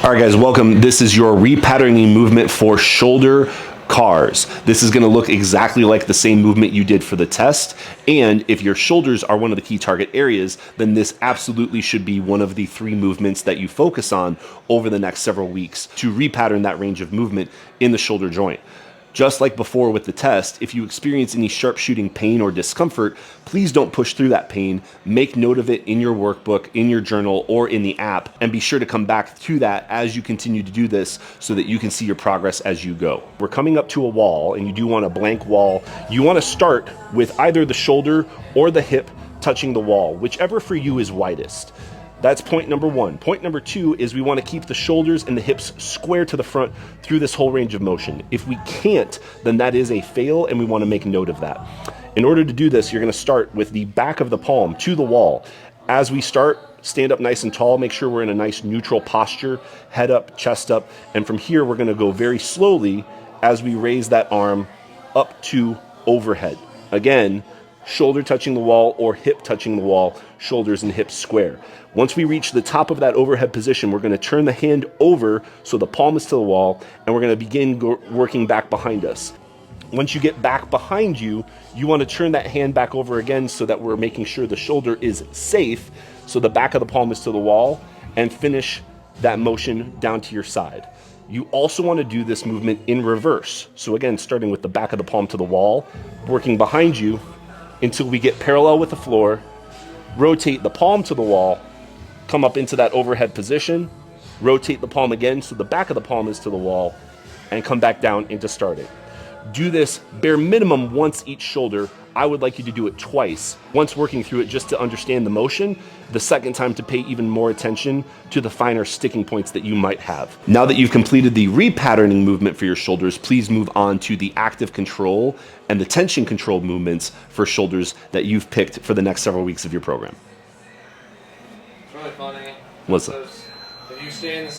All right, guys, welcome. This is your repatterning movement for shoulder cars. This is going to look exactly like the same movement you did for the test. And if your shoulders are one of the key target areas, then this absolutely should be one of the 3 movements that you focus on over the next several weeks to repattern that range of movement in the shoulder joint. Just like before with the test, if you experience any sharpshooting pain or discomfort, please don't push through that pain. Make note of it in your workbook, in your journal, or in the app, and be sure to come back to that as you continue to do this so that you can see your progress as you go. We're coming up to a wall, and you do want a blank wall. You want to start with either the shoulder or the hip touching the wall, whichever for you is widest. That's point number 1. Point number 2 is we want to keep the shoulders and the hips square to the front through this whole range of motion. If we can't, then that is a fail, and we want to make note of that. In order to do this, you're going to start with the back of the palm to the wall. As we start, stand up nice and tall. Make sure we're in a nice neutral posture, head up, chest up. And from here, we're going to go very slowly as we raise that arm up to overhead. Again, shoulder touching the wall or hip touching the wall, shoulders and hips square. Once we reach the top of that overhead position, we're going to turn the hand over so the palm is to the wall, and we're going to begin working back behind us. Once you get back behind you, you want to turn that hand back over again so that we're making sure the shoulder is safe, so the back of the palm is to the wall, and finish that motion down to your side. You also want to do this movement in reverse. So again, starting with the back of the palm to the wall, working behind you until we get parallel with the floor, rotate the palm to the wall, come up into that overhead position, rotate the palm again so the back of the palm is to the wall, and come back down into starting. Do this bare minimum once each shoulder. I would like you to do it twice. Once working through it just to understand the motion, the second time to pay even more attention to the finer sticking points that you might have. Now that you've completed the repatterning movement for your shoulders, please move on to the active control and the tension control movements for shoulders that you've picked for the next several weeks of your program. It's really funny. What's up? If you stay in the